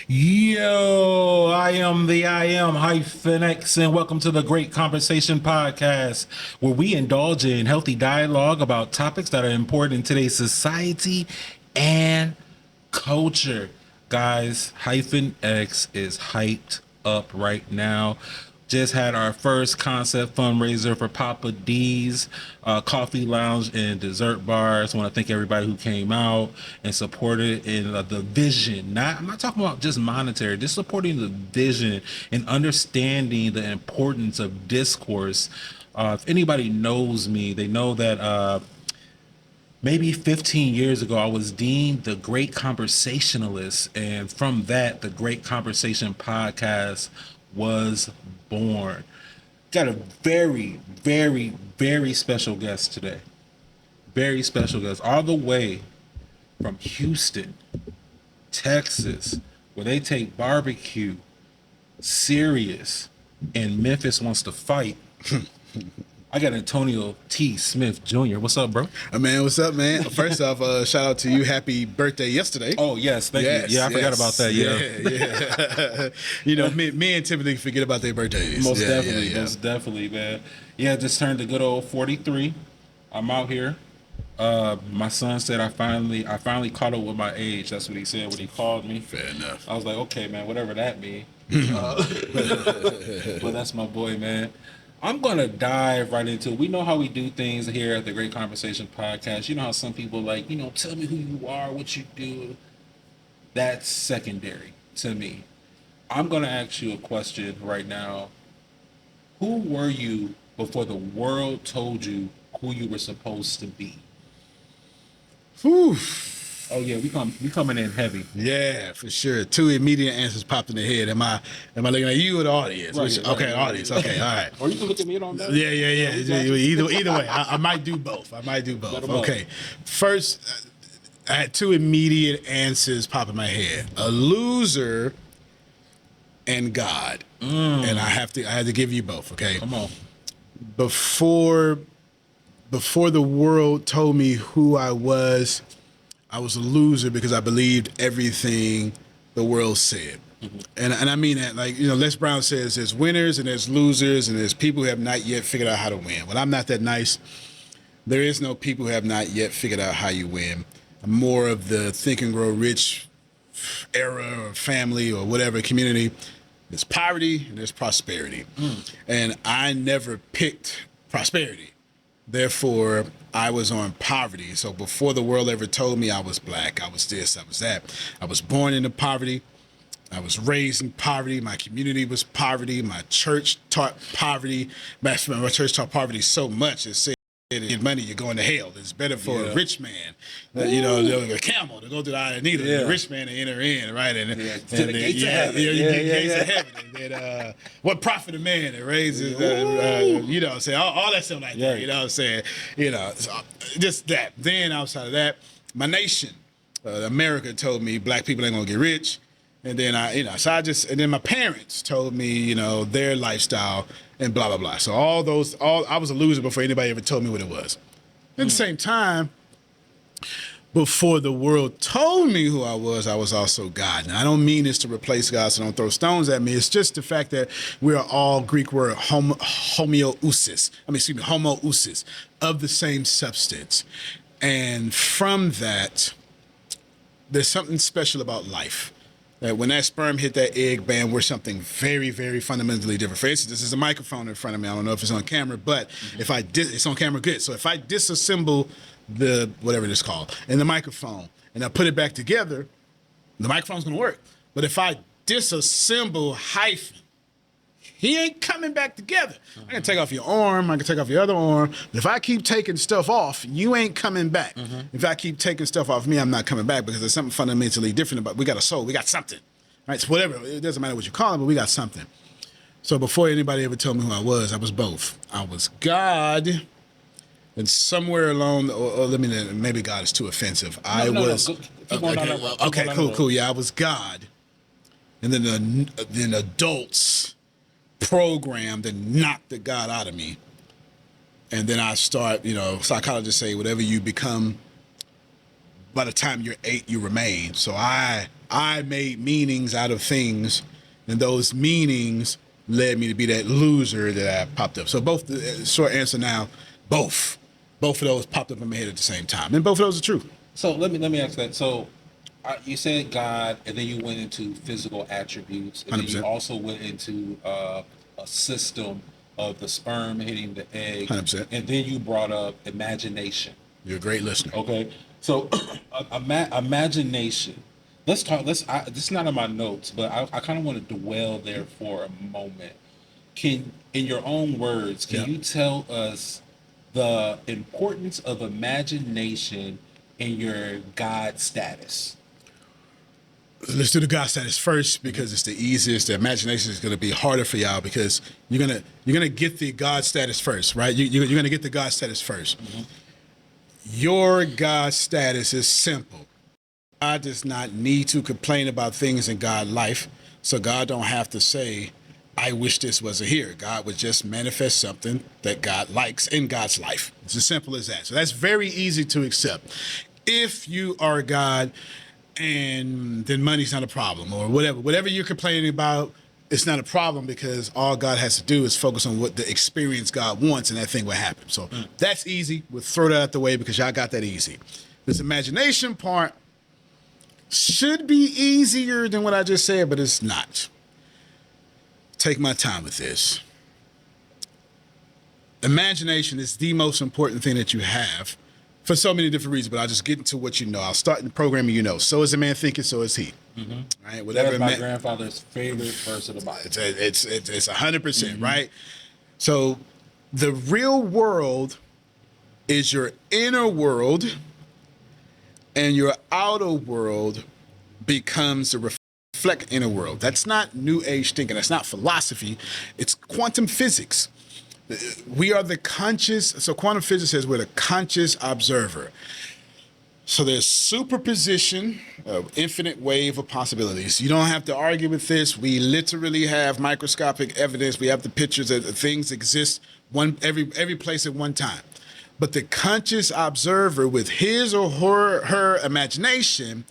Yo, I am HyphenX, and welcome to the Great Conversation Podcast, where we indulge in healthy dialogue about topics that are important in today's society and culture. Guys, HyphenX is hyped up right now. Just had our first concept fundraiser for Papa D's Coffee Lounge and Dessert Bars. I want to thank everybody who came out and supported in the vision. I'm not talking about just monetary, just supporting the vision and understanding the importance of discourse. If anybody knows me, they know that maybe 15 years ago, I was deemed the great conversationalist. And from that, the Great Conversation Podcast was born. Got a very, very, very special guest today. Very special guest, all the way from Houston, Texas, where they take barbecue serious, and Memphis wants to fight. I got Antonio T. Smith Jr. What's up, bro? Man, what's up, man? First off, shout out to you. Happy birthday yesterday. Oh, yes. Thank you. Yeah, I forgot about that. Yeah. You know, me and Timothy forget about their birthdays. Most definitely, man. Yeah, just turned a good old 43. I'm out here. My son said I finally caught up with my age. That's what he said when he called me. Fair enough. I was like, okay, man, whatever that means. But that's my boy, man. I'm going to dive right into it. We know how we do things here at the Great Conversation Podcast. You know how some people like, tell me who you are, what you do. That's secondary to me. I'm going to ask you a question right now. Who were you before the world told you who you were supposed to be? Whew. Oh yeah, we coming in heavy. Yeah, for sure. Two immediate answers popped in the head. Am I looking at you or the audience? Right, okay, audience. Okay, all right. Or you can look at me on that. Yeah. Either way, I might do both. Okay. First, I had two immediate answers pop in my head: a loser and God. And I had to give you both. Okay. Come on. Before the world told me who I was a loser because I believed everything the world said. Mm-hmm. And I mean that, like, Les Brown says there's winners and there's losers and there's people who have not yet figured out how to win. Well, I'm not that nice. There is no people who have not yet figured out how you win. I'm more of the think and grow rich era or family or whatever community. There's poverty and there's prosperity. And I never picked prosperity. Therefore, I was on poverty. So before the world ever told me I was black, I was this, I was that. I was born into poverty. I was raised in poverty. My community was poverty. My church taught poverty. My church taught poverty so much. It said, get money, you're going to hell. It's better for a rich man, a camel to go through the eye of the needle, than a rich man to enter in, right? And to the gates of heaven. Gates of heaven. And what profit a man that raises, say all that stuff like that. You know what I'm saying? So just that. Then outside of that, my nation, America, told me black people ain't gonna get rich. And then and then my parents told me, their lifestyle and blah, blah, blah. So I was a loser before anybody ever told me what it was. At the same time, before the world told me who I was also God. Now, I don't mean this to replace God, so don't throw stones at me. It's just the fact that we are all Greek word homoousis, of the same substance. And from that, there's something special about life. That when that sperm hit that egg, bam, we're something very, very fundamentally different. For instance, this is a microphone in front of me. I don't know if it's on camera, but if it's on camera, good. So if I disassemble the, whatever it's called, and the microphone, and I put it back together, the microphone's gonna work. But if I disassemble Hyphen, he ain't coming back together. I can take off your arm, I can take off your other arm, but if I keep taking stuff off, you ain't coming back. If I keep taking stuff off me, I'm not coming back because there's something fundamentally different about, we got a soul, we got something, right? So whatever, it doesn't matter what you call it, but we got something. So before anybody ever told me who I was both. I was God, and somewhere along, maybe God is too offensive. Okay, cool. Yeah, I was God, and then adults programmed and knocked the God out of me. And then I start, psychologists say whatever you become, by the time you're 8, you remain. So I I made meanings out of things, and those meanings led me to be that loser that I popped up. So both, the short answer now, both of those popped up in my head at the same time, and both of those are true. So let me ask that. So you said God, and then you went into physical attributes, and then you 100%. also went into a system of the sperm hitting the egg, 100%. and then you brought up imagination. You're a great listener. Okay, so imagination. Let's talk. This is not in my notes, but I kind of want to dwell there for a moment. In your own words, can you tell us the importance of imagination in your God status? Let's do the God status first because it's the easiest. The imagination is going to be harder for y'all because you're gonna get the God status first, right? You're gonna get the God status first. Mm-hmm. Your God status is simple. God does not need to complain about things in God's life, so God don't have to say, I wish this wasn't here. God would just manifest something that God likes in God's life. It's as simple as that. So that's very easy to accept. If you are God, and then money's not a problem, or whatever you're complaining about, it's not a problem because all God has to do is focus on what the experience God wants, and that thing will happen. So that's easy. We'll throw that out the way because y'all got that easy. This imagination part should be easier than what I just said, but it's not. Take my time with this. Imagination is the most important thing that you have for so many different reasons, but I'll just get into what you know. I'll start in the programming you know. So is a man thinketh, so is he. Mm-hmm. Right? Whatever. That's my grandfather's favorite verse of the Bible. It's 100%, right? So the real world is your inner world, and your outer world becomes the reflect inner world. That's not new age thinking. That's not philosophy. It's quantum physics. We are the conscious, so quantum physics says we're the conscious observer. So there's superposition of infinite wave of possibilities. You don't have to argue with this. We literally have microscopic evidence. We have the pictures that things exist every place at one time. But the conscious observer with his or her imagination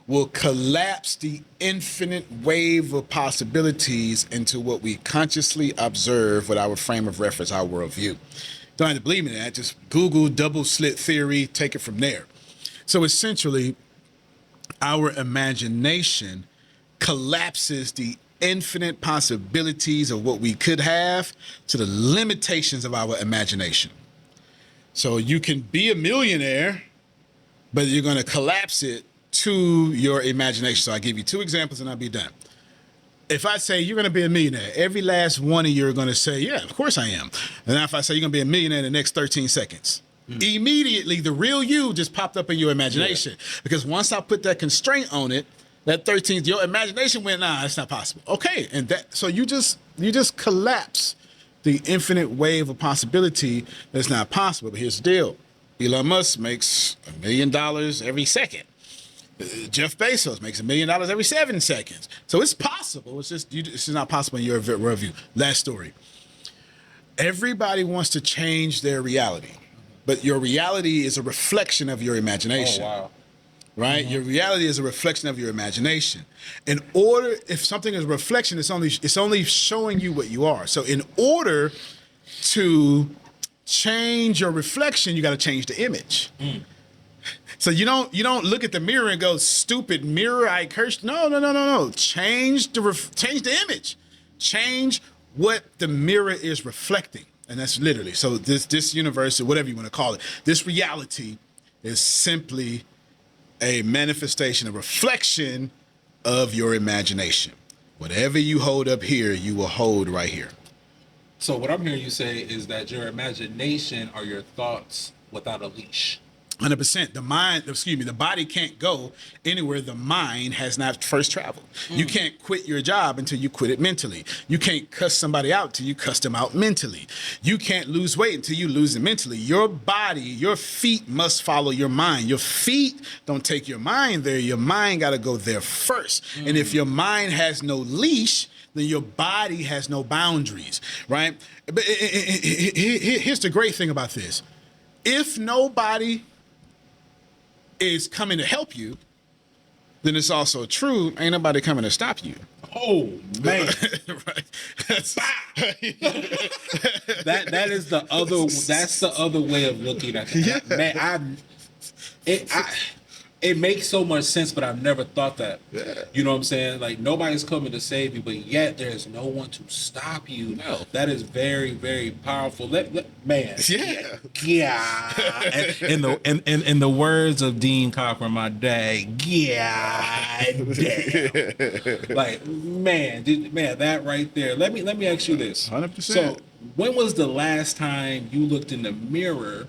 will collapse the infinite wave of possibilities into what we consciously observe with our frame of reference, our worldview. Don't have to believe in that. Just Google double slit theory, take it from there. So essentially, our imagination collapses the infinite possibilities of what we could have to the limitations of our imagination. So you can be a millionaire, but you're going to collapse it to your imagination. So I'll give you two examples and I'll be done. If I say you're going to be a millionaire, every last one of you are going to say, yeah, of course I am. And now if I say you're going to be a millionaire in the next 13 seconds, immediately the real you just popped up in your imagination. Yeah. Because once I put that constraint on it, that 13, your imagination went, nah, it's not possible. Okay, and so you just collapse the infinite wave of possibility that's not possible. But here's the deal. Elon Musk makes $1 million every second. Jeff Bezos makes $1 million every 7 seconds. So it's possible. It's just not possible in your worldview. Last story. Everybody wants to change their reality, but your reality is a reflection of your imagination. Oh, wow. Right? Mm-hmm. Your reality is a reflection of your imagination. If something is a reflection, it's only showing you what you are. So in order to change your reflection, you got to change the image. So you don't look at the mirror and go, stupid mirror, I cursed. No. Change the image. Change what the mirror is reflecting. And that's literally, so this universe, or whatever you want to call it, this reality is simply a manifestation, a reflection of your imagination. Whatever you hold up here, you will hold right here. So what I'm hearing you say is that your imagination are your thoughts without a leash. 100%. The body can't go anywhere the mind has not first traveled. You can't quit your job until you quit it mentally. You can't cuss somebody out until you cuss them out mentally. You can't lose weight until you lose it mentally. Your body, your feet must follow your mind. Your feet don't take your mind there. Your mind got to go there first. And if your mind has no leash, then your body has no boundaries, right? But here's the great thing about this. If nobody is coming to help you, then it's also true. Ain't nobody coming to stop you. Oh man, Right. that is the other. That's the other way of looking at it. Yeah. Man, it makes so much sense, but I've never thought that. Yeah. You know what I'm saying? Like nobody's coming to save you, but yet there's no one to stop you. No. That is very, very powerful. Man. Yeah. Yeah. In the words of Dean Cochran, my dad. Yeah. Damn. Like man, that right there. Let me ask you this. 100%. So when was the last time you looked in the mirror?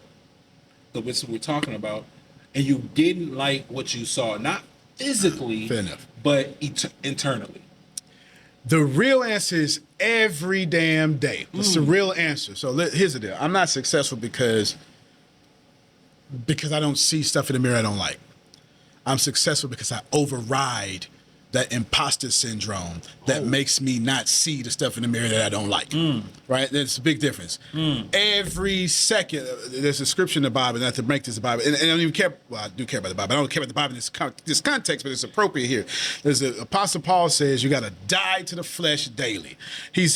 Which we're talking about, and you didn't like what you saw, not physically, Fair enough. but internally. The real answer is every damn day. That's the real answer. So here's the deal. I'm not successful because I don't see stuff in the mirror I don't like. I'm successful because I override that imposter syndrome that makes me not see the stuff in the mirror that I don't like. Right? There's a big difference. Every second, there's a scripture in the Bible, not to make this a Bible, and I don't even care, well, I do care about the Bible. I don't care about the Bible in this context, but it's appropriate here. There's the Apostle Paul says you got to die to the flesh daily.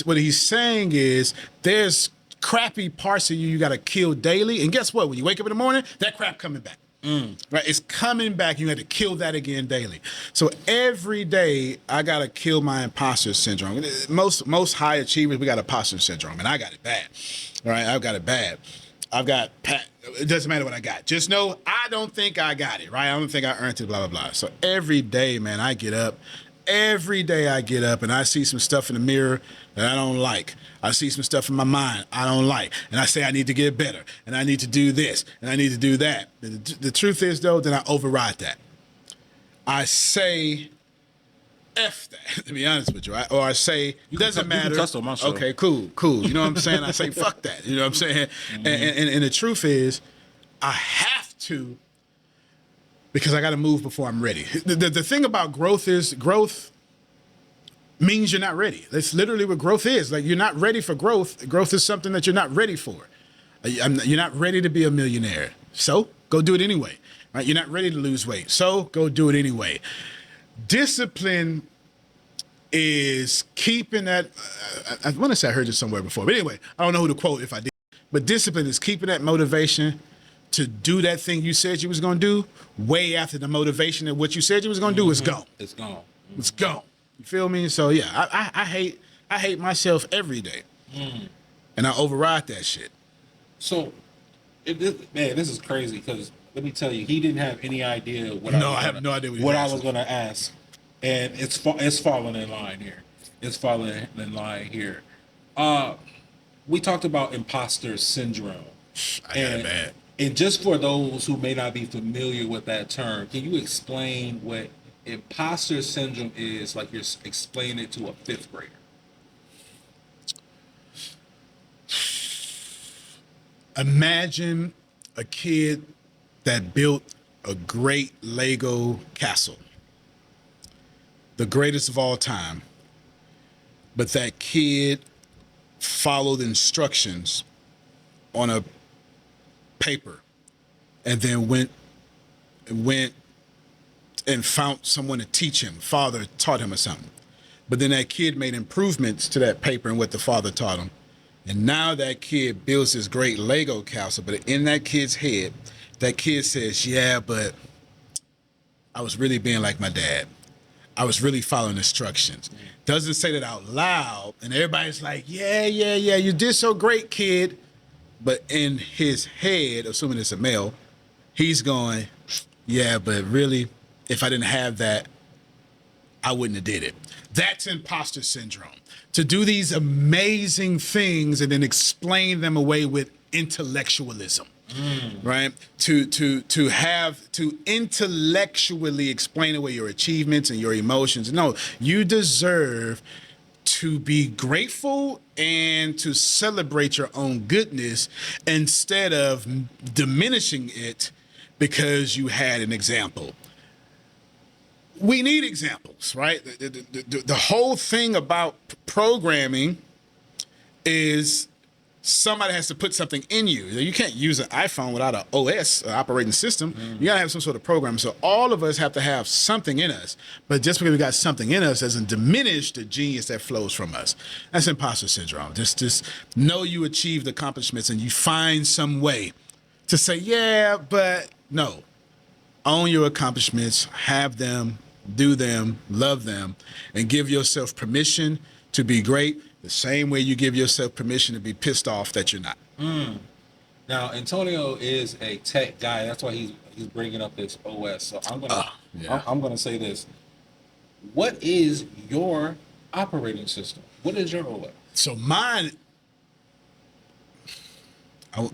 What he's saying is there's crappy parts of you got to kill daily, and guess what? When you wake up in the morning, that crap coming back. Right, it's coming back. You had to kill that again daily. So every day I gotta kill my imposter syndrome. Most high achievers, we got imposter syndrome, and I got it bad. All right, I've got it bad. It doesn't matter what I got. Just know I don't think I got it. Right, I don't think I earned it. Blah blah blah. So every day, man, I get up. Every day I get up and I see some stuff in the mirror that I don't like. I see some stuff in my mind I don't like. And I say I need to get better. And I need to do this. And I need to do that. The truth is, though, then I override that. I say, F that, to be honest with you. Or I say, it doesn't matter. You can cuss on my show. Okay, cool. You know what I'm saying? I say, fuck that. You know what I'm saying? And the truth is, I have to, because I got to move before I'm ready. The thing about growth is growth means you're not ready. That's literally what growth is. Like you're not ready for growth. Growth is something that you're not ready for. You're not ready to be a millionaire. So go do it anyway. Right? You're not ready to lose weight. So go do it anyway. Discipline is keeping that. I want to say I heard this somewhere before. But anyway, I don't know who to quote if I did. But discipline is keeping that motivation to do that thing you said you was going to do way after the motivation of what you said you was going to do is gone. It's gone. It's gone. You feel me? So yeah, I hate myself every day, and I override that shit. So, man, this is crazy because let me tell you, he didn't have any idea what I have no idea what I was going to ask, and it's falling in line here. It's falling in line here. We talked about imposter syndrome. I got it bad. And just for those who may not be familiar with that term, can you explain what imposter syndrome is, like you're explaining it to a fifth grader? Imagine a kid that built a great Lego castle, the greatest of all time, but that kid followed instructions on a paper and then went and found someone to teach him. Father taught him or something. But then that kid made improvements to that paper and what the father taught him. And now that kid builds this great Lego castle, but in that kid's head, that kid says, yeah, but I was really being like my dad. I was really following instructions. Doesn't say that out loud, and everybody's like, yeah, you did so great, kid. But in his head, assuming it's a male, he's going, yeah, but really, if I didn't have that, I wouldn't have did it. That's imposter syndrome. To do these amazing things and then explain them away with intellectualism, right? To intellectually explain away your achievements and your emotions. No, you deserve to be grateful and to celebrate your own goodness instead of diminishing it because you had an example. We need examples, right? The whole thing about programming is somebody has to put something in you. You can't use an iPhone without an OS, an operating system. You gotta have some sort of program. So all of us have to have something in us. But just because we got something in us doesn't diminish the genius that flows from us. That's imposter syndrome. Just know you achieved accomplishments and you find some way to say, yeah, but no. Own your accomplishments, have them, do them, love them, and give yourself permission to be great the same way you give yourself permission to be pissed off that you're not. Now, Antonio is a tech guy. That's why he's bringing up this OS. So I'm gonna say this. What is your operating system? What is your OS? So mine, I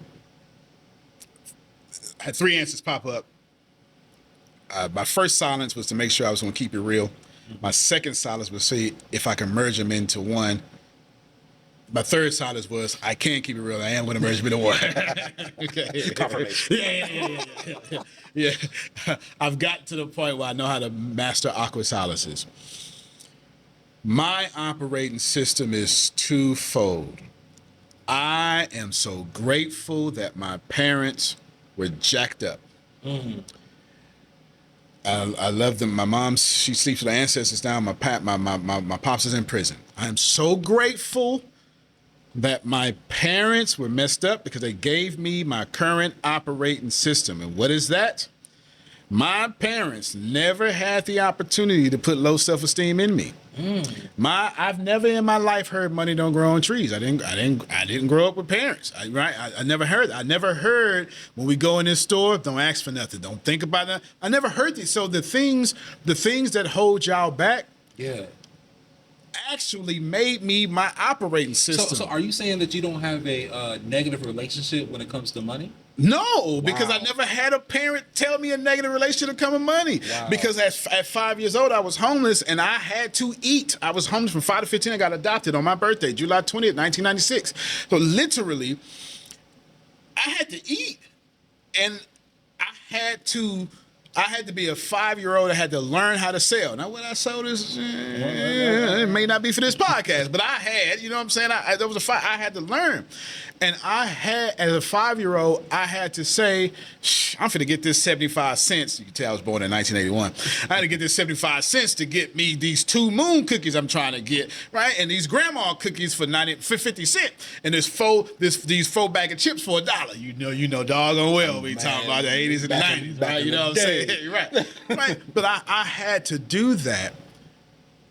had 3 answers pop up. My first silence was to make sure I was going to keep it real. My second silence was see if I can merge them into one. My third silence was I can't keep it real. I am going to merge them into one. Okay. Confirmation. Yeah. I've got to the point where I know how to master awkward silences. My operating system is twofold. I am so grateful that my parents were jacked up. I love them. My mom, she sleeps with her ancestors down. My pops is in prison. I am so grateful that my parents were messed up because they gave me my current operating system. And what is that? My parents never had the opportunity to put low self-esteem in me. I've never in my life heard money don't grow on trees. I didn't grow up with parents. I never heard. I never heard when we go in this store, don't ask for nothing. Don't think about that. I never heard these. So the things that hold y'all back, actually made me my operating system. So are you saying that you don't have a negative relationship when it comes to money? No, because I never had a parent tell me a negative relationship to come with money. Wow. Because at 5 years old, I was homeless and I had to eat. I was homeless from 5 to 15. I got adopted on my birthday, July 20th, 1996. So literally, I had to eat. And I had to be a 5-year-old that had to learn how to sell. Now, what I sold is, it may not be for this podcast, but I had, you know what I'm saying? I had to learn. And as a 5-year-old, I had to say, I'm finna get this 75 cents. You can tell I was born in 1981. I had to get this 75 cents to get me these 2 moon cookies I'm trying to get, right? And these grandma cookies for 50 cents. And these 4 bag of chips for $1. You know doggone well we talking about the 80s and the 90s, right? You know what I'm saying? Right. But I had to do that,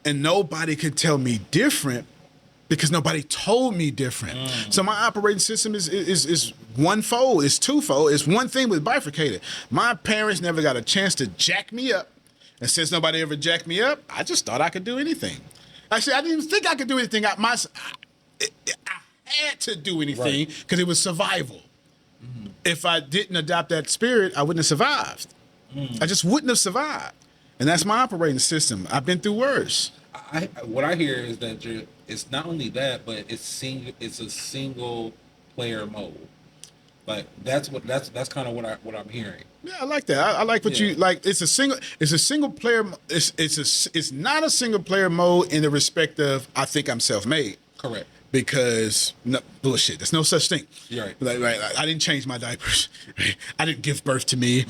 and nobody could tell me different because nobody told me different. So my operating system is one-fold, it's twofold, it's one thing but bifurcated. My parents never got a chance to jack me up, and since nobody ever jacked me up, I just thought I could do anything. Actually, I didn't even think I could do anything. I had to do anything because it was survival. If I didn't adopt that spirit, I wouldn't have survived. I just wouldn't have survived. And that's my operating system. I've been through worse. What I hear is that it's not only that, but it's a single player mode. Like that's kind of what I'm hearing. Yeah, I like that. I like what you like. It's a single player. It's not a single player mode in the respect of I think I'm self-made. Correct. Because no, bullshit. There's no such thing. You're right. Like, I didn't change my diapers. I didn't give birth to me.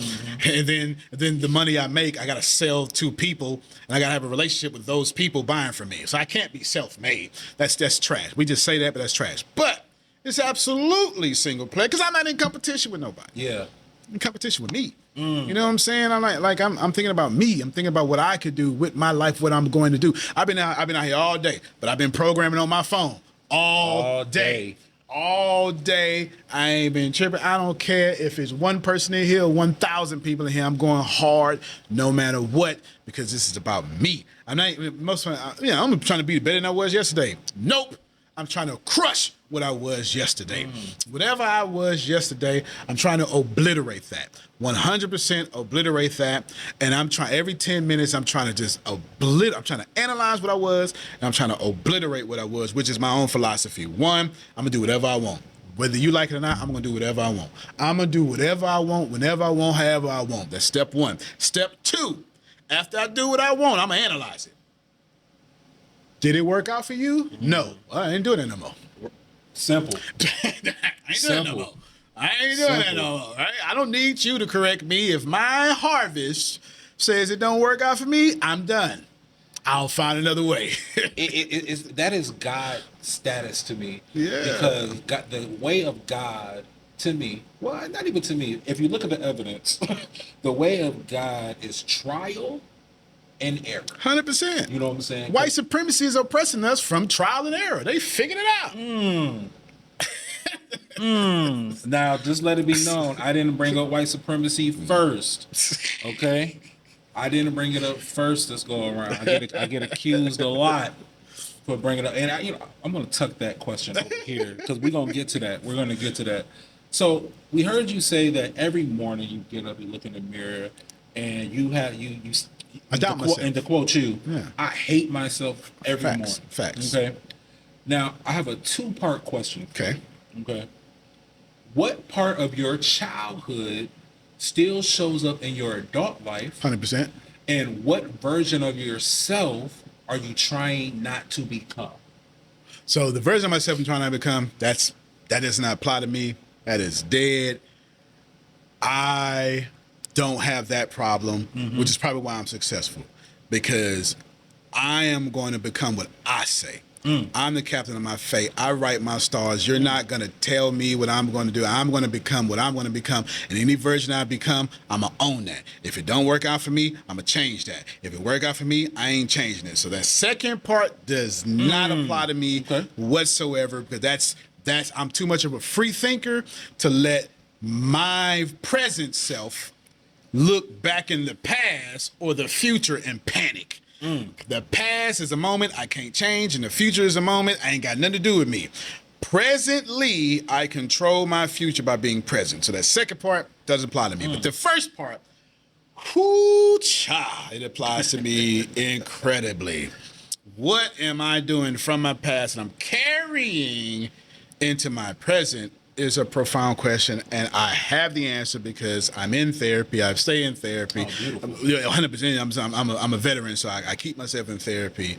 And then the money I make, I gotta sell to people, and I gotta have a relationship with those people buying from me. So I can't be self-made. That's trash. We just say that, but that's trash. But it's absolutely single player because I'm not in competition with nobody. Yeah. I'm in competition with me. You know what I'm saying? I'm I'm thinking about me. I'm thinking about what I could do with my life, what I'm going to do. I've been out here all day, but I've been programming on my phone. All day. I ain't been tripping. I don't care if it's one person in here or 1,000 people in here. I'm going hard no matter what because this is about me. I'm trying to be better than I was yesterday. Nope. I'm trying to crush what I was yesterday. Whatever I was yesterday, I'm trying to obliterate that. 100% obliterate that. And I'm trying every 10 minutes, I'm trying to just I'm trying to analyze what I was, and I'm trying to obliterate what I was, which is my own philosophy. 1, I'm gonna do whatever I want. Whether you like it or not, I'm gonna do whatever I want. I'm gonna do whatever I want, whenever I want, however I want. That's step 1. Step 2, after I do what I want, I'm gonna analyze it. Did it work out for you? No, I ain't doing it no more. Simple. I ain't doing that no Simple. more. I ain't doing that Simple. no more. Right? I don't need you to correct me. If my harvest says it don't work out for me, I'm done. I'll find another way. That is God status to me. Yeah. Because God, the way of God to me, well, not even to me. If you look at the evidence, the way of God is trial and error. 100%. You know what I'm saying? White supremacy is oppressing us from trial and error. They figured it out. Now, just let it be known, I didn't bring up white supremacy first. Okay, I didn't bring it up first this go around. I get accused a lot for bringing it up, and I'm gonna tuck that question over here because we're gonna get to that. We're gonna get to that. So we heard you say that every morning you get up, you look in the mirror, and you have you. I doubt myself. And to quote you, Yeah. I hate myself every morning. Facts. Okay. Now I have a 2-part question. Okay. Okay. What part of your childhood still shows up in your adult life? 100%. And what version of yourself are you trying not to become? So the version of myself I'm trying to become, that does not apply to me. That is dead. I don't have that problem, which is probably why I'm successful, because I am going to become what I say. I'm the captain of my fate. I write my stars. You're not going to tell me what I'm going to do. I'm going to become what I'm going to become. And any version I become, I'm going to own that. If it don't work out for me, I'm going to change that. If it work out for me, I ain't changing it. So that second part does not apply to me whatsoever, because that's I'm too much of a free thinker to let my present self look back in the past or the future and panic. The past is a moment I can't change, and the future is a moment I ain't got nothing to do with me. Presently, I control my future by being present. So that second part doesn't apply to me. But the first part, it applies to me incredibly. What am I doing from my past and I'm carrying into my present is a profound question, and I have the answer because I'm in therapy. I stay in therapy. 100%. I'm a veteran, so I keep myself in therapy.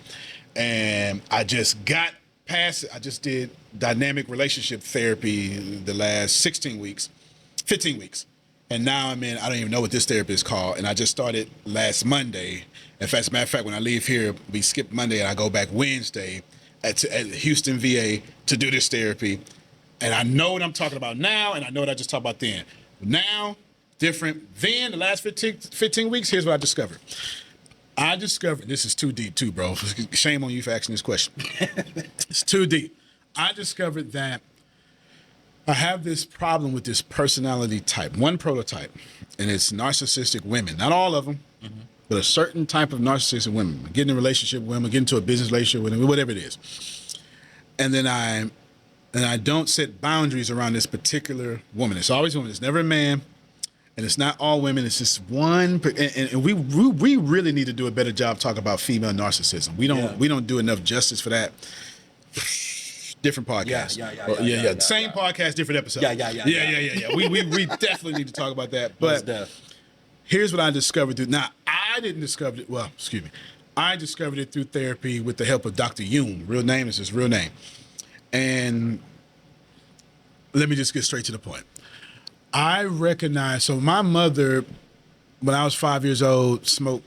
And I just got past it. I just did dynamic relationship therapy the last 15 weeks. And now I'm in, I don't even know what this therapy is called. And I just started last Monday. In fact, as a matter of fact, when I leave here, we skip Monday and I go back Wednesday at Houston, VA to do this therapy. And I know what I'm talking about now, and I know what I just talked about then. Now, different. Then, the last 15 weeks, here's what I discovered. This is too deep too, bro. Shame on you for asking this question. It's too deep. I discovered that I have this problem with this personality type, one prototype, and it's narcissistic women. Not all of them, but a certain type of narcissistic women. I get in a relationship with women, get into a business relationship with them, whatever it is. And then I don't set boundaries around this particular woman. It's always a woman. It's never a man, and it's not all women. It's just one. And we really need to do a better job talking about female narcissism. We don't do enough justice for that. Different podcast. Yeah. Same podcast, different episode. Yeah. We definitely need to talk about that. But here's what I discovered through. Now, I didn't discover it. Well, excuse me. I discovered it through therapy with the help of Dr. Jung. Real name is his real name. And let me just get straight to the point. I recognize, so my mother, when I was 5 years old, smoked.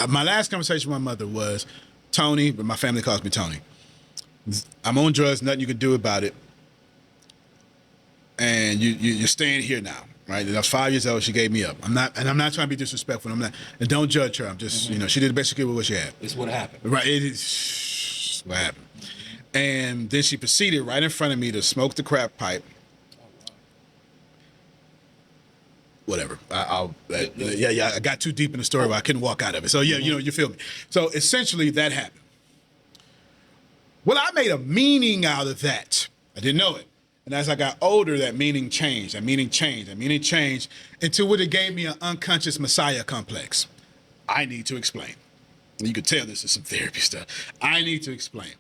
My last conversation with my mother was, Tony, but my family calls me Tony. I'm on drugs, nothing you can do about it. And you're staying here now, right? And I was 5 years old, she gave me up. I'm not trying to be disrespectful. And don't judge her. I'm just, she did the best she could with what she had. It's what happened. Right, it is what happened. And then she proceeded right in front of me to smoke the crack pipe. Whatever. I got too deep in the story where I couldn't walk out of it. So you feel me. So essentially that happened. Well, I made a meaning out of that. I didn't know it. And as I got older, that meaning changed until it gave me an unconscious messiah complex. I need to explain. You could tell this is some therapy stuff. I need to explain.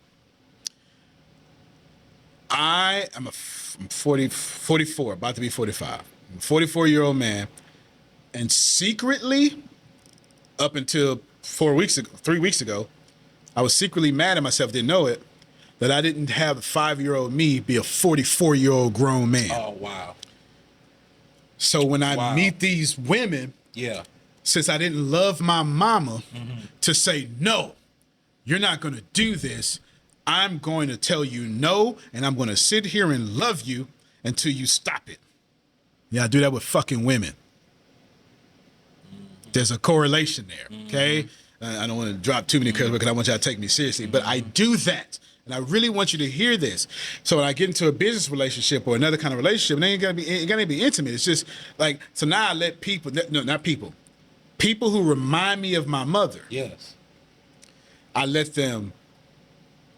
I'm 44, about to be 45. I'm a 44-year-old man, and secretly, up until 3 weeks ago, I was secretly mad at myself, didn't know it, that I didn't have a 5-year-old me be a 44-year-old grown man. Oh, wow. So when I meet these women, yeah, since I didn't love my mama to say, no, you're not going to do this, I'm going to tell you no, and I'm going to sit here and love you until you stop it. Yeah, I do that with fucking women. There's a correlation there, okay? I don't want to drop too many curse words because I want y'all to take me seriously, but I do that. And I really want you to hear this. So when I get into a business relationship or another kind of relationship, it gonna be intimate. It's just like, so now I let people, no, not people, people who remind me of my mother. Yes. I let them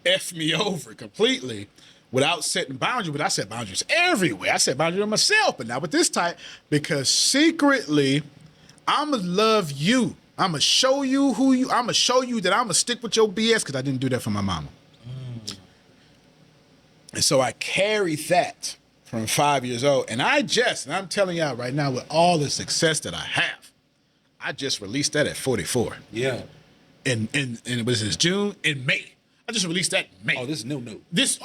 F me over completely without setting boundaries. But I set boundaries everywhere. I set boundaries on myself, but not with this type, because secretly, I'ma love you. I'ma show you I'ma show you that I'ma stick with your BS because I didn't do that for my mama. And so I carry that from 5 years old. And I'm telling y'all right now, with all the success that I have, I just released that at 44. Yeah. And was this June? In May. I just released that in May. Oh, this is new. This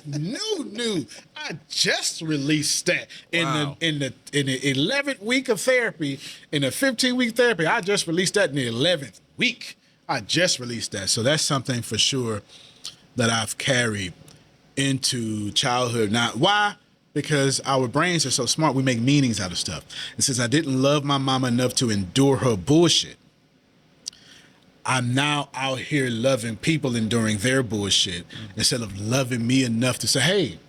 new. I just released that in the 11th week of therapy, in the 15-week therapy. I just released that in the 11th week. I just released that. So that's something for sure that I've carried into childhood. Now, why? Because our brains are so smart, we make meanings out of stuff. And since I didn't love my mama enough to endure her bullshit, I'm now out here loving people enduring their bullshit instead of loving me enough to say, hey,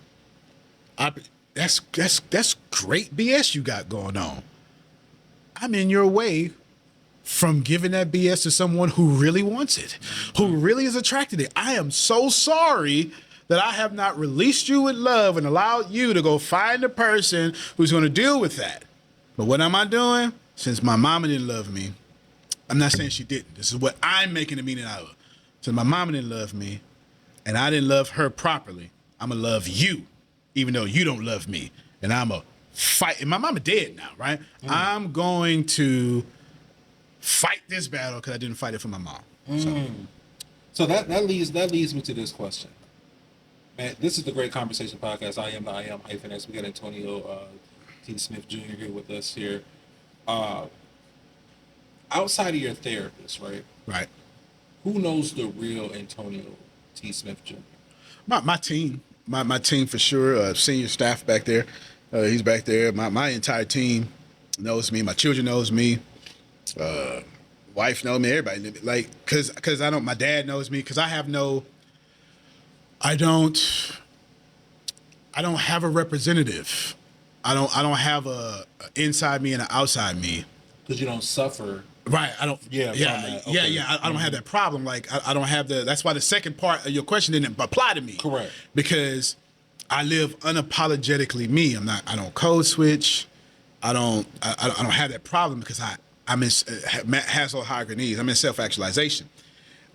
that's great BS you got going on. I'm in your way from giving that BS to someone who really wants it, who really is attracted to it. I am so sorry that I have not released you with love and allowed you to go find a person who's going to deal with that. But what am I doing? Since my mama didn't love me, I'm not saying she didn't. This is what I'm making the meaning out of. Since my mama didn't love me and I didn't love her properly, I'm going to love you, even though you don't love me. And I'm going to fight. And my mama dead now, right? I'm going to fight this battle because I didn't fight it for my mom. So that leads me to this question. Man, this is the Great Conversation Podcast. I am HyphenX. We got Antonio T. Smith Jr. here with us here. Outside of your therapist, right? Right. Who knows the real Antonio T. Smith Jr.? My team. My team for sure. Senior staff back there. He's back there. My entire team knows me. My children knows me. Wife knows me. Everybody. Like, cause I don't. My dad knows me. Cause I don't have a representative. I don't have a inside me and an outside me. Because you don't suffer. Right. I don't. Yeah. Okay. I don't have that problem. Like I don't have the. That's why the second part of your question didn't apply to me. Correct. Because I live unapologetically me. I don't code switch. I don't have that problem because I'm in Maslow hierarchy needs. I'm in self-actualization.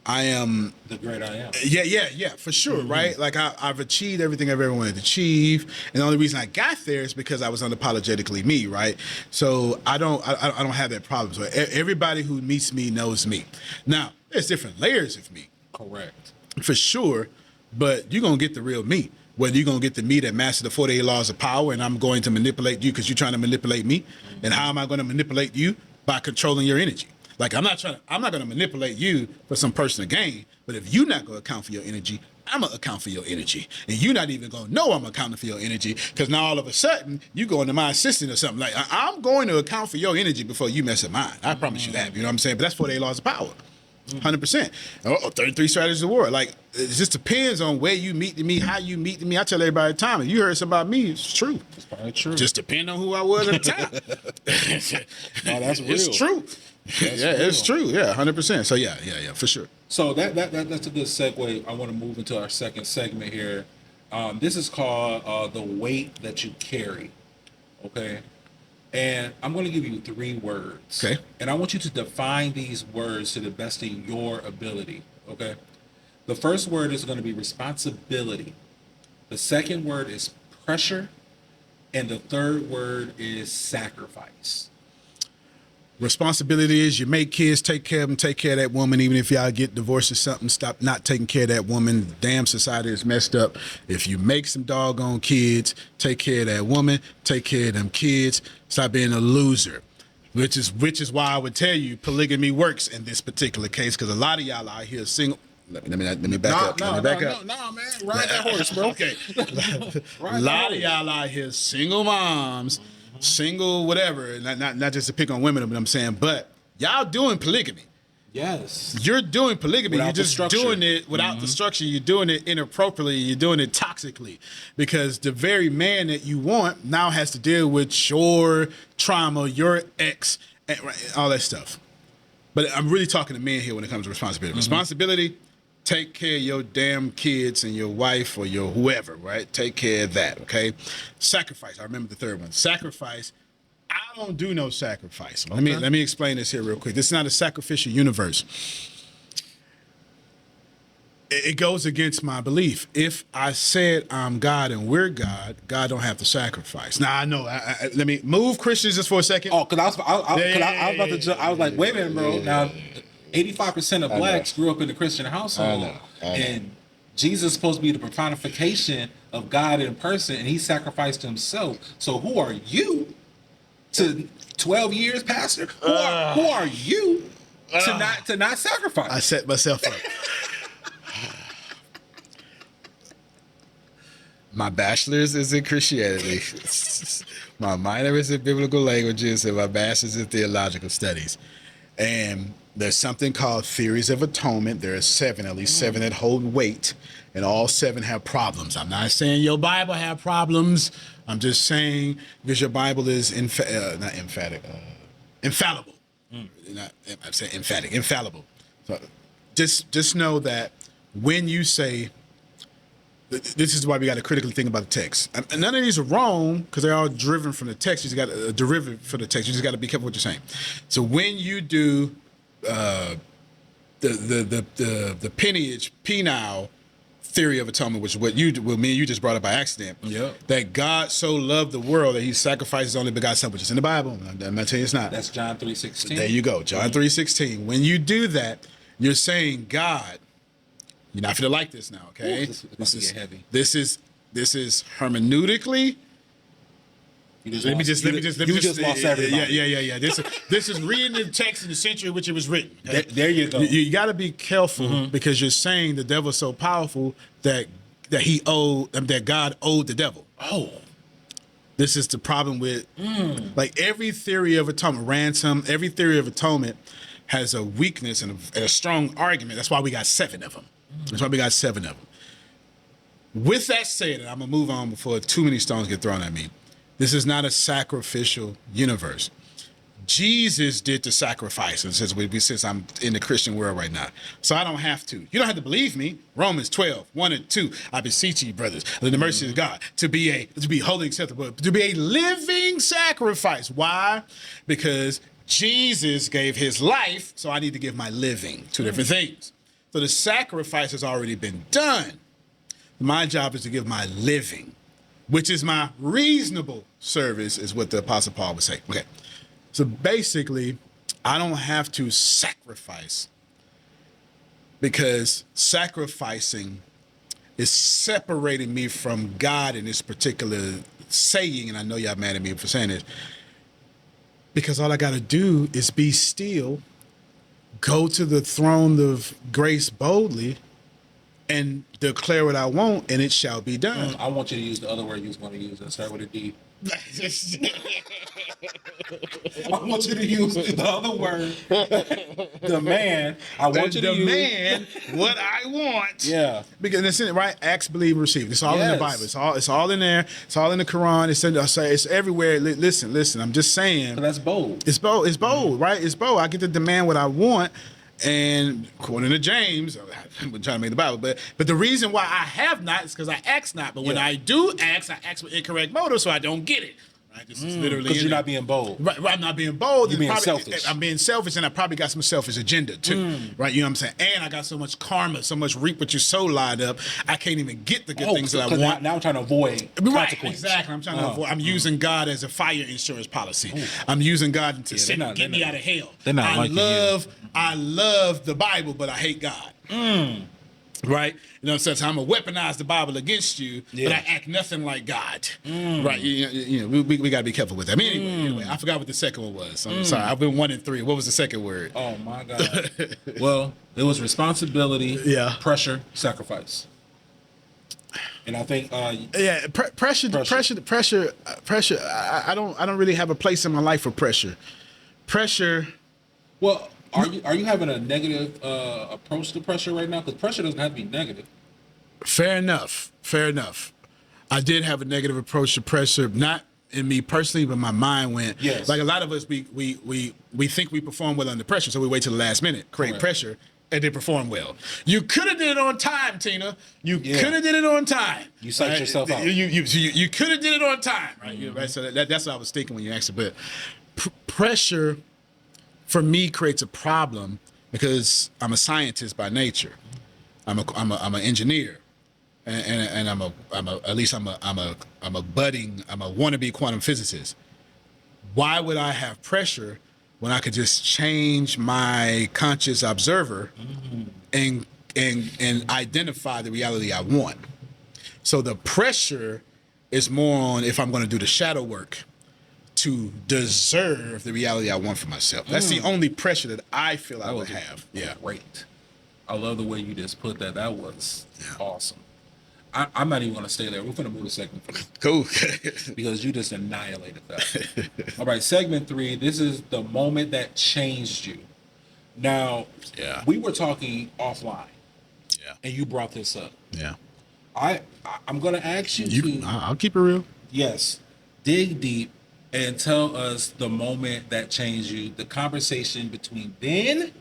I am the great I am. Yeah, for sure, right? Like I've achieved everything I've ever wanted to achieve, and the only reason I got there is because I was unapologetically me, right? So I don't have that problem. So everybody who meets me knows me. Now there's different layers of me, correct, for sure, but you're gonna get the real me. Whether you're gonna get the me that mastered the 48 laws of power, and I'm going to manipulate you because you're trying to manipulate me, and how am I going to manipulate you? By controlling your energy. Like I'm not going to manipulate you for some personal gain, but if you're not going to account for your energy, I'm going to account for your energy. And you're not even going to know I'm accounting for your energy because now all of a sudden you go into my assistant or something. Like I'm going to account for your energy before you mess with mine. I promise you that. You know what I'm saying? But that's 48 laws of power. 100%. 33 strategies of war. Like it just depends on where you meet me, how you meet me. I tell everybody the time, if you heard something about me, it's true. It's probably true. Just depend on who I was at the time. No, that's real. It's true. It's true. Yeah, 100%. So yeah, for sure. So that's a good segue. I want to move into our second segment here. This is called the weight that you carry. Okay. And I'm going to give you 3 words. Okay. And I want you to define these words to the best of your ability. Okay. The first word is going to be responsibility. The second word is pressure. And the third word is sacrifice. Responsibility is you make kids, take care of them, take care of that woman. Even if y'all get divorced or something, stop not taking care of that woman. The damn society is messed up. If you make some doggone kids, take care of that woman, take care of them kids. Stop being a loser. Which is why I would tell you polygamy works in this particular case, because a lot of y'all out here single. Let me back up. No, man. Ride that horse, bro. Okay. A lot of y'all out here single moms, single whatever, not just to pick on women, but I'm saying, but y'all doing polygamy. Yes. You're doing polygamy. Without You're just doing it without the structure. You're doing it inappropriately. You're doing it toxically, because the very man that you want now has to deal with your trauma, your ex, and all that stuff. But I'm really talking to men here when it comes to responsibility. Responsibility, take care of your damn kids and your wife or your whoever, right? Take care of that, okay? Sacrifice. I remember the third one. Sacrifice. I don't do no sacrifice. Okay. Let me explain this here real quick. This is not a sacrificial universe. It goes against my belief. If I said I'm God and we're God, God don't have to sacrifice. Now I know. Let me move Christians just for a second. Oh, because I was like, wait a minute, bro. Now, 85% of blacks grew up in a Christian household, I know. and Jesus is supposed to be the personification of God in person, and he sacrificed himself. So who are you to 12 years, Pastor? Who are you to not sacrifice? I set myself up. My bachelor's is in Christianity. My minor is in biblical languages, and my master's in theological studies. And there's something called theories of atonement. There are 7, at least 7 that hold weight, and all 7 have problems. I'm not saying your Bible have problems. I'm just saying because your Bible is not emphatic, infallible. I'm saying emphatic, infallible. So just know that when you say, this is why we got to critically think about the text. And none of these are wrong because they're all driven from the text. You just got a derivative for the text. You just got to be careful what you're saying. So when you do the penile theory of atonement, which is what me and you just brought up by accident. Yeah. That God so loved the world that he sacrificed his only begotten son, which is in the Bible. I'm not telling you it's not. That's John 3:16. There you go. John 3:16. When you do that, you're saying, God, you're not going to like this now, okay? Ooh, this is heavy. This is hermeneutically. Let me just lost everybody. Yeah. This is reading the text in the century in which it was written. Okay? There you go. You got to be careful because you're saying the devil's so powerful that God owed the devil. Oh. This is the problem with like every theory of atonement, ransom. Every theory of atonement has a weakness and a strong argument. That's why we got 7 of them. That's why we got 7 of them. With that said, and I'm gonna move on before too many stones get thrown at me. This is not a sacrificial universe. Jesus did the sacrifice, and since I'm in the Christian world right now, so I don't have to. You don't have to believe me. Romans 12:1-2. I beseech you, brothers, in the mercy of God, to be holy, acceptable, to be a living sacrifice. Why? Because Jesus gave his life, so I need to give my living. 2 different things. So the sacrifice has already been done. My job is to give my living, which is my reasonable service, is what the Apostle Paul would say. Okay. So basically, I don't have to sacrifice because sacrificing is separating me from God in this particular saying, and I know y'all mad at me for saying this, because all I got to do is be still, go to the throne of grace boldly, and declare what I want, and it shall be done. I want you to use the other word you was going to use and start with a D. I want you to use the other word. Demand. I want you to demand what I want. Yeah. Because it's in it, right? Ask, believe, receive. It's all in the Bible. It's all in there. It's all in the Quran. It's everywhere. Listen. I'm just saying. So that's bold. It's bold, right? It's bold. I get to demand what I want. And according to James, I'm trying to make the Bible, but the reason why I have not is because I ask not. But when I do ask, I ask with incorrect motive, so I don't get it. Right? This is literally because you're not being bold. Right, I'm not being bold. You're being selfish. I'm being selfish, and I probably got some selfish agenda too. Right? You know what I'm saying? And I got so much karma, so much reap what you sow lined up. I can't even get the good things that I want. Now I'm trying to avoid consequences. Exactly. I'm trying to avoid. I'm using God as a fire insurance policy. I'm using God to get me out of hell. I love the Bible, but I hate God. Right? You know, so I'm going to weaponize the Bible against you, but I act nothing like God. Right? You know, we got to be careful with that. I mean, anyway, I forgot what the second one was. I'm sorry. I've been 1 and 3. What was the second word? Oh, my God. Well, it was responsibility, pressure, sacrifice. And I think pressure. I don't really have a place in my life for pressure. Well, are you having a negative approach to pressure right now? Because pressure doesn't have to be negative. Fair enough. I did have a negative approach to pressure, not in me personally, but my mind went. Yes. Like a lot of us, we think we perform well under pressure, so we wait till the last minute, create pressure, and then perform well. You could have did it on time, Tina. You could have did it on time. You psyched yourself out. You could have did it on time, right? Right. So that's what I was thinking when you asked it. But pressure, for me, creates a problem because I'm a scientist by nature. I'm an engineer, and I'm a wannabe quantum physicist. Why would I have pressure when I could just change my conscious observer and identify the reality I want? So the pressure is more on if I'm going to do the shadow work to deserve the reality I want for myself. That's the only pressure that I feel I would have. Yeah. Great. I love the way you just put that. That was awesome. I'm not even going to stay there. We're going to move to segment 3. Cool. Because you just annihilated that. All right, segment 3. This is the moment that changed you. Now, we were talking offline. Yeah. And you brought this up. Yeah. I'm going to ask you I'll keep it real. Yes. Dig deep and tell us the moment that changed you, the conversation between then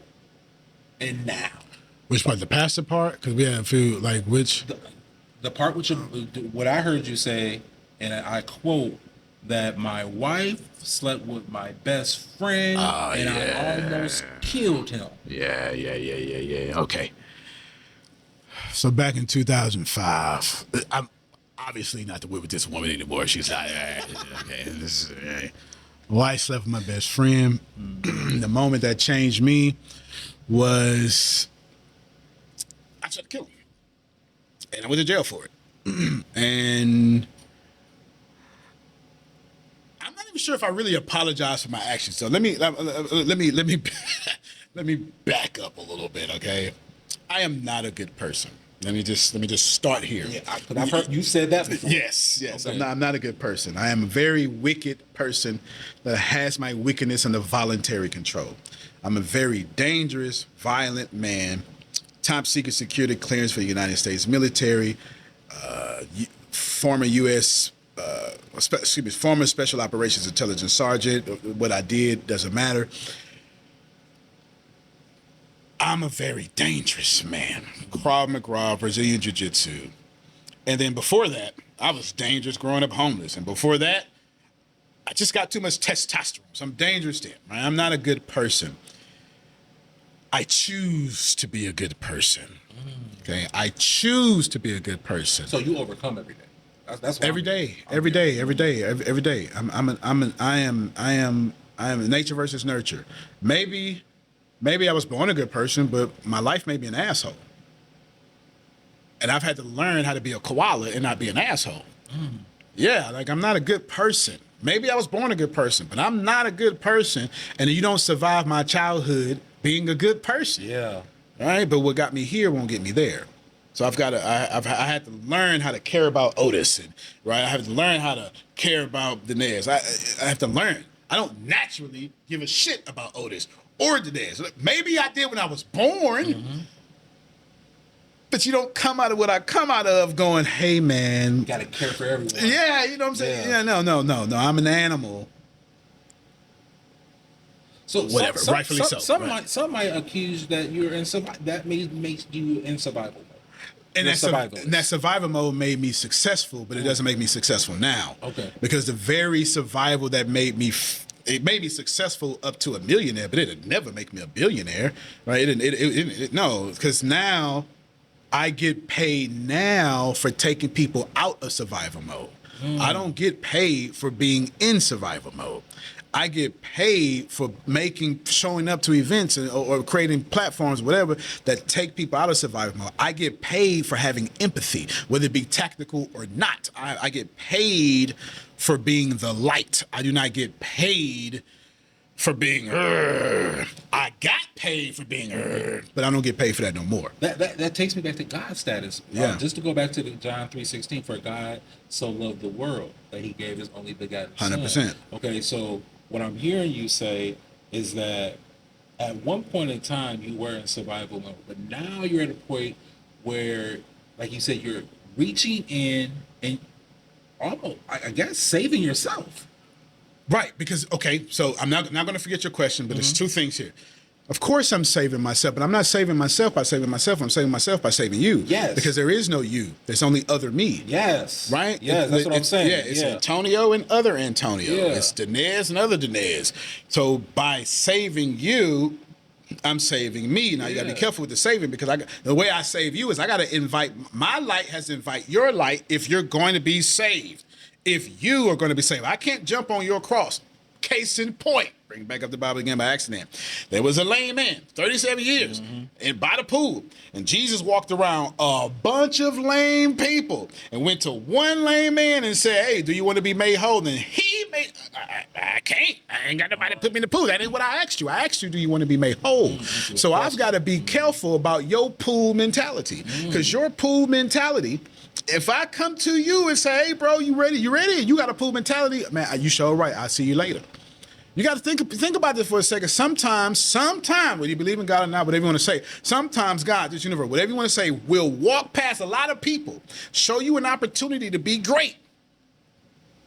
and now. Which part? The pastor part? Because we have a few, like, which? The part which what I heard you say, and I quote, that my wife slept with my best friend and I almost killed him. Yeah. Okay. So back in 2005, I'm obviously not to live with this woman anymore. She's like, okay, wife slept with my best friend. The moment that changed me was I tried to kill him. And I went to jail for it. And I'm not even sure if I really apologized for my actions. So let me back up a little bit, okay? I am not a good person. Let me just start here. Yeah, I've heard you said that before. Yes. Okay. I'm not a good person. I am a very wicked person that has my wickedness under voluntary control. I'm a very dangerous, violent man. Top secret security clearance for the United States military, former former Special Operations Intelligence Sergeant. What I did doesn't matter. I'm a very dangerous man. Krav Maga, Brazilian Jiu-Jitsu. And then before that, I was dangerous growing up homeless. And before that, I just got too much testosterone. So I'm dangerous then, right? I'm not a good person. I choose to be a good person. Okay, I choose to be a good person. So you overcome every day. That's every day. I am nature versus nurture. Maybe I was born a good person, but my life made me an asshole. And I've had to learn how to be a koala and not be an asshole. Yeah, like I'm not a good person. Maybe I was born a good person, but I'm not a good person. And you don't survive my childhood being a good person. Yeah. All right. But what got me here won't get me there. So I had to learn how to care about Otis, and right. I have to learn how to care about Dinesh. I have to learn. I don't naturally give a shit about Otis or Dinesh. Maybe I did when I was born, but you don't come out of what I come out of going, hey man, you gotta care for everyone. Yeah, you know what I'm saying? Yeah, no. I'm an animal. So whatever, rightfully so. Some might accuse that you're in that makes you in survival mode. And that survival mode made me successful, but it doesn't make me successful now. Okay. Because the very survival that made me it made me successful up to a millionaire, but it'd never make me a billionaire, right? No, because now I get paid now for taking people out of survival mode. I don't get paid for being in survival mode. I get paid for showing up to events or creating platforms, whatever, that take people out of survival mode. I get paid for having empathy, whether it be tactical or not. I get paid for being the light. I do not get paid for being I got paid for being but I don't get paid for that no more. That takes me back to God's status. Yeah. Just to go back to the John 3:16, for God so loved the world that he gave his only begotten son. 100%. Okay, so what I'm hearing you say is that at one point in time you were in survival mode, but now you're at a point where, like you said, you're reaching in and almost, I guess, saving yourself. Right, because, okay, so I'm not going to forget your question, but there's two things here. Of course I'm saving myself, but I'm not saving myself by saving myself. I'm saving myself by saving you. Yes. Because there is no you. There's only other me. Yes. Right? Yes, that's what I'm saying. Yeah, it's Antonio and other Antonio. Yeah. It's Dinez and other Dinez. So by saving you, I'm saving me. Now you got to be careful with the saving, because the way I save you is I got to invite, my light has to invite your light if you're going to be saved. If you are going to be saved, I can't jump on your cross. Case in point, bring back up the Bible again by accident. There was a lame man, 37 years, and by the pool. And Jesus walked around a bunch of lame people and went to one lame man and said, hey, do you want to be made whole? And he made, I can't. I ain't got nobody to put me in the pool. That ain't what I asked you. I asked you, do you want to be made whole? So I've got to be careful about your pool mentality, because your pool mentality, if I come to you and say, hey, bro, you ready? You ready? You got a pool mentality? Man, you sure right. I'll see you later. You got to think about this for a second. Sometimes, whether you believe in God or not, whatever you want to say, sometimes God, this universe, whatever you want to say, will walk past a lot of people, show you an opportunity to be great.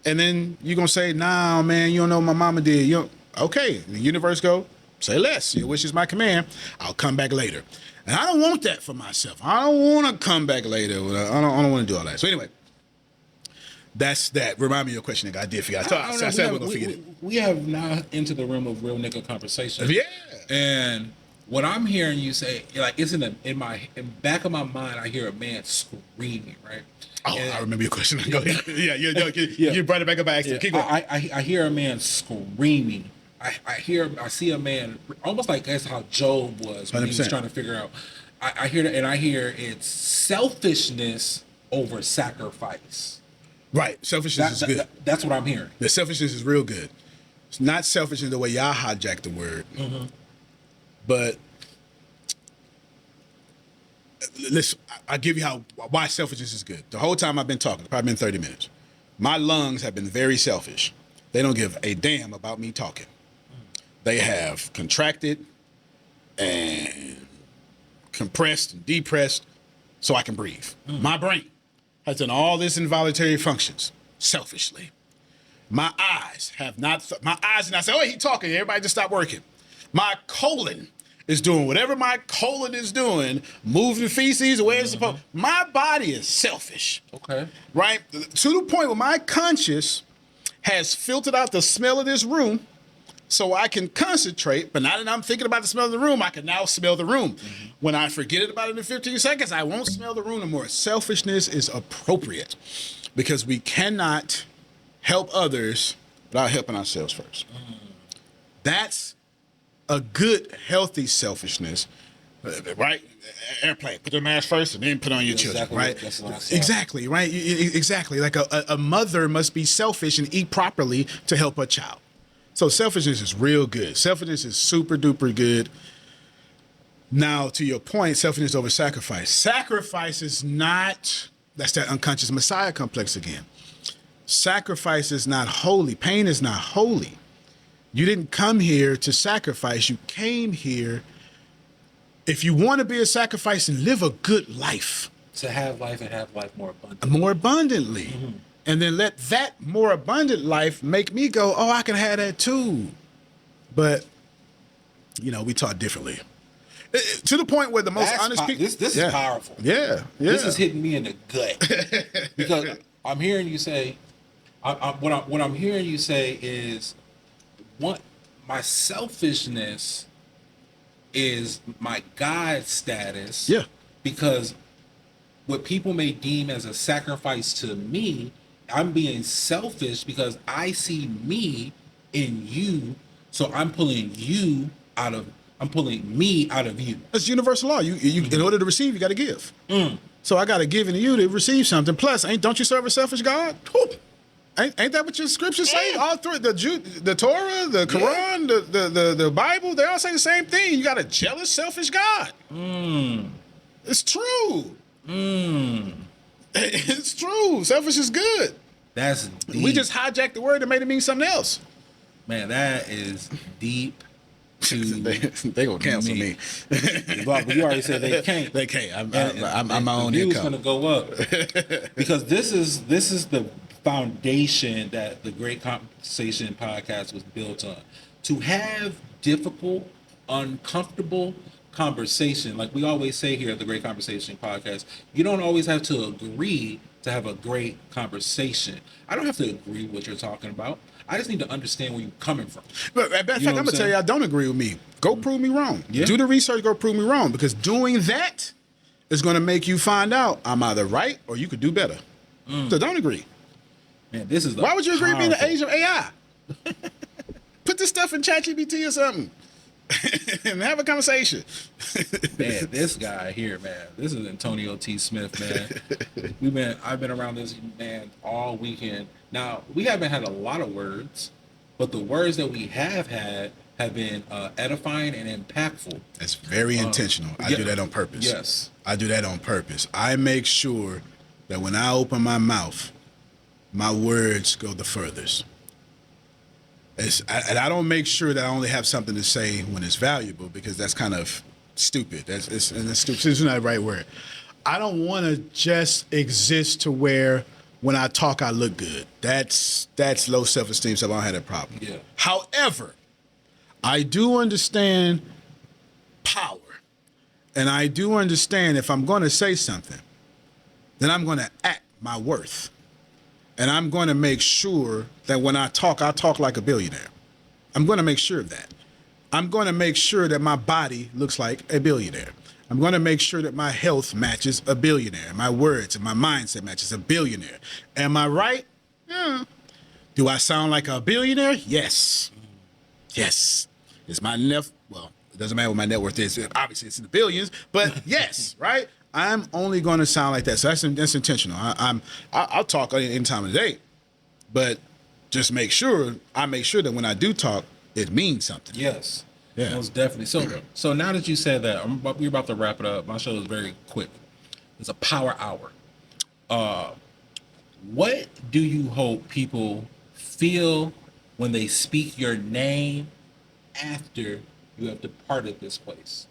And then you're going to say, nah, man, you don't know what my mama did. Okay, the universe go, say less. Your wish is my command. I'll come back later. And I don't want that for myself. I don't want to come back later. I don't want to do all that. So anyway, that's that. Remind me of your question that I did forget. I said we're going to forget it. We have now entered the realm of real nigga conversation. Yeah. And what I'm hearing you say, like, it's in back of my mind, I hear a man screaming, right? Oh, I remember your question. Go ahead. You brought it back up by accident. Keep going. I hear a man screaming. I see a man almost like that's how Job was when 100%. He was trying to figure out. I hear that, and I hear it's selfishness over sacrifice. Right, selfishness is good. That's what I'm hearing. The selfishness is real good. It's not selfish in the way y'all hijack the word, but listen, I'll give you why selfishness is good. The whole time I've been talking, it's probably been 30 minutes. My lungs have been very selfish. They don't give a damn about me talking. They have contracted and compressed and depressed so I can breathe. My brain has done all this involuntary functions selfishly. My eyes have not, and I say, oh, he talking, everybody just stop working. My colon is doing whatever my colon is doing, moving feces the way it's supposed. My body is selfish. Okay. Right? To the point where my conscience has filtered out the smell of this room so I can concentrate, but now that I'm thinking about the smell of the room, I can now smell the room. When I forget about it in 15 seconds, I won't smell the room no more. Selfishness is appropriate because we cannot help others without helping ourselves first. That's a good, healthy selfishness, right? Airplane, put the mask first and then put on your children, right? That's what I saw. Exactly, right? Exactly. Like a mother must be selfish and eat properly to help her child. So selfishness is real good. Selfishness is super duper good. Now, to your point, selfishness over sacrifice. Sacrifice is not, that's that unconscious Messiah complex again. Sacrifice is not holy. Pain is not holy. You didn't come here to sacrifice. You came here, if you want to be a sacrifice and live a good life. To have life and have life more abundantly. More abundantly. And then let that more abundant life make me go, oh, I can have that too. But, we taught differently. To the point where the most honest people. This is powerful. Yeah. This is hitting me in the gut because I'm hearing you say, what I'm hearing you say is, what my selfishness is my God status. Yeah. Because what people may deem as a sacrifice to me, I'm being selfish because I see me in you, so I'm pulling me out of you. That's universal law. You in order to receive, you got to give. So I got to give into you to receive something. Plus, don't you serve a selfish God? Whoop. Ain't that what your scriptures say? All through the Torah, the Quran, the Bible, they all say the same thing. You got a jealous, selfish God. It's true. It's true. Selfish is good. That's deep. We just hijacked the word and made it mean something else. Man, that is deep. They gonna cancel me. But you already said they can't. They can't. I'm my own income. income. Gonna go up because this is the foundation that the Great Conversation podcast was built on. To have difficult, uncomfortable conversation, like we always say here at the Great Conversation podcast, you don't always have to agree to have a great conversation. I don't have to agree with what you're talking about. I just need to understand where you're coming from. But in fact, I'm gonna tell you, I don't agree with me. Go prove me wrong. Yeah. Do the research. Go prove me wrong, because doing that is gonna make you find out I'm either right or you could do better. So don't agree. Man, this is why would you agree to be in the age of AI? Put this stuff in ChatGPT or something and have a conversation. Man, this guy here, man. This is Antonio T. Smith, man. I've been around this man all weekend. Now, we haven't had a lot of words, but the words that we have had have been edifying and impactful. That's very intentional. I do that on purpose. Yes. I do that on purpose. I make sure that when I open my mouth, my words go the furthest. And I don't make sure that I only have something to say when it's valuable, because that's kind of stupid. That's stupid. It's not the right word. I don't want to just exist to where when I talk, I look good. That's low self-esteem, so I don't have that problem. Yeah. However, I do understand power. And I do understand if I'm going to say something, then I'm going to act my worth. And I'm going to make sure that when I talk like a billionaire. I'm going to make sure of that. I'm going to make sure that my body looks like a billionaire. I'm going to make sure that my health matches a billionaire. My words and my mindset matches a billionaire. Am I right? Yeah. Do I sound like a billionaire? Yes. Yes. Is my well, it doesn't matter what my net worth is. Obviously, it's in the billions, but yes, right? I'm only going to sound like that. So that's intentional. I'll talk any time of the day, but just make sure that when I do talk, it means something. Yes. Yeah. Most definitely. So now that you said that, we're about to wrap it up. My show is very quick. It's a power hour. What do you hope people feel when they speak your name after you have departed this place?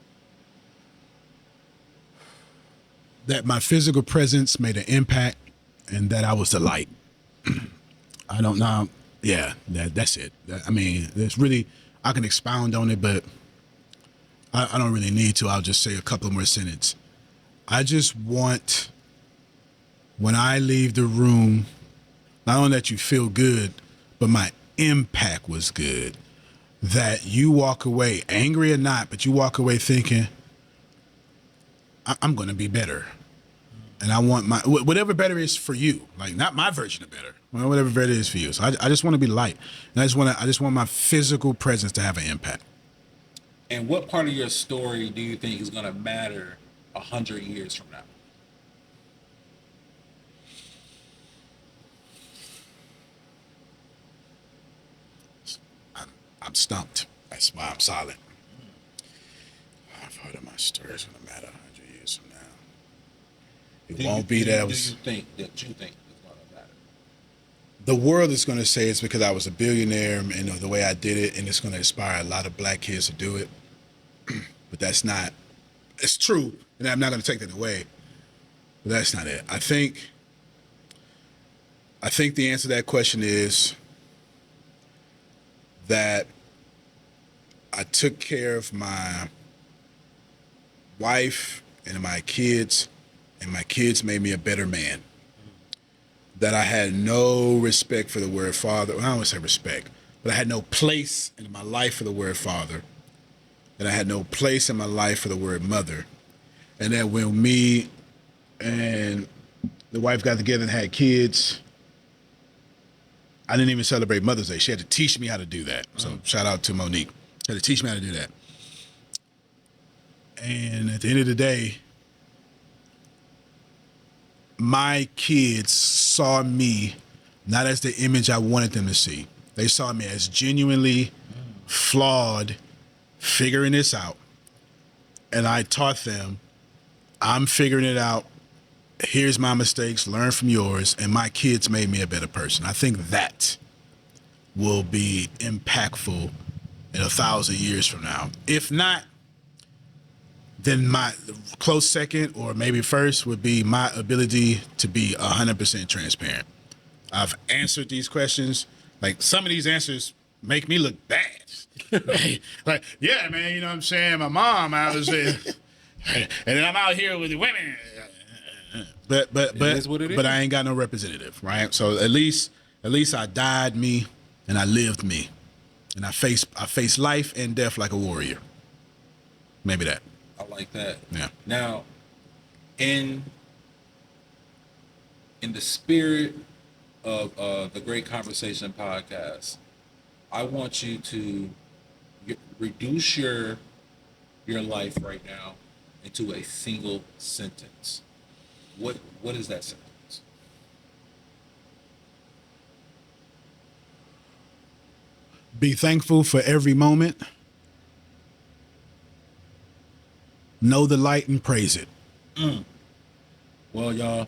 That my physical presence made an impact and that I was the light. I don't know. Yeah, that's it. I mean, there's really, I can expound on it, but I don't really need to. I'll just say a couple more sentences. I just want, when I leave the room, not only that you feel good, but my impact was good. That you walk away, angry or not, but you walk away thinking, I'm going to be better. And I want my, whatever better is for you, like not my version of better, whatever better is for you. So I just want to be light. And I just want my physical presence to have an impact. And what part of your story do you think is going to matter 100 years from now? I'm stumped. That's why I'm silent. I've heard of my stories going to matter 100 years from now. It won't be that I was. Do you think it's going to matter? The world is going to say it's because I was a billionaire and the way I did it, and it's going to inspire a lot of black kids to do it. But that's not. It's true, and I'm not going to take that away. But that's not it. I think the answer to that question is that I took care of my wife and my kids, and my kids made me a better man. That I had no respect for the word father. Well, I don't want to say respect, but I had no place in my life for the word father. And I had no place in my life for the word mother. And then when me and the wife got together and had kids, I didn't even celebrate Mother's Day. She had to teach me how to do that. So shout out to Monique. She had to teach me how to do that. And at the end of the day, my kids saw me not as the image I wanted them to see. They saw me as genuinely flawed, figuring this out. And I taught them, I'm figuring it out. Here's my mistakes, learn from yours. And my kids made me a better person. I think that will be impactful in 1,000 years from now. If not, then my close second or maybe first would be my ability to be 100% transparent. I've answered these questions. Like, some of these answers make me look bad. Like, yeah, man, you know what I'm saying? My mom, I was and then I'm out here with the women. But I ain't got no representative, right? So at least I died me and I lived me. And I faced life and death like a warrior. Maybe that. I like that. Yeah. Now, in the spirit of the Great Conversation podcast, I want you to reduce your life right now into a single sentence. What is that sentence? Be thankful for every moment. Know the light and praise it. Well, y'all,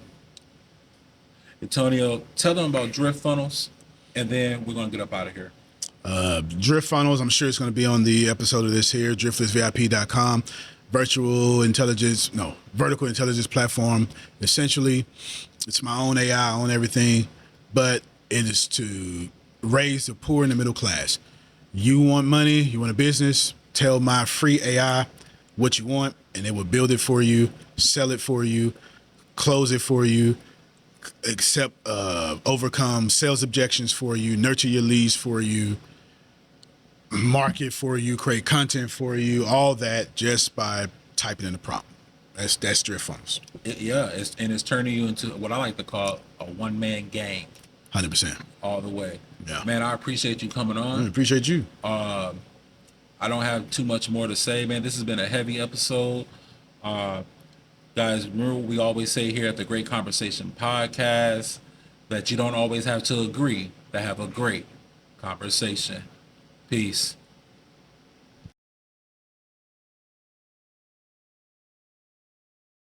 Antonio, tell them about Drift Funnels, and then we're going to get up out of here. Drift Funnels, I'm sure it's going to be on the episode of this here, driftlessvip.com. Vertical intelligence platform. Essentially, it's my own AI, I own everything, but it is to raise the poor and the middle class. You want money, you want a business, tell my free AI what you want, and it will build it for you, sell it for you, close it for you, overcome sales objections for you, nurture your leads for you, market for you, create content for you, all that just by typing in the prompt. That's Drift Funnels. It's turning you into what I like to call a one-man gang. 100%. All the way. Yeah. Man, I appreciate you coming on. I appreciate you. I don't have too much more to say, man. This has been a heavy episode. Guys, remember what we always say here at the Great Conversation podcast, that you don't always have to agree to have a great conversation. Peace.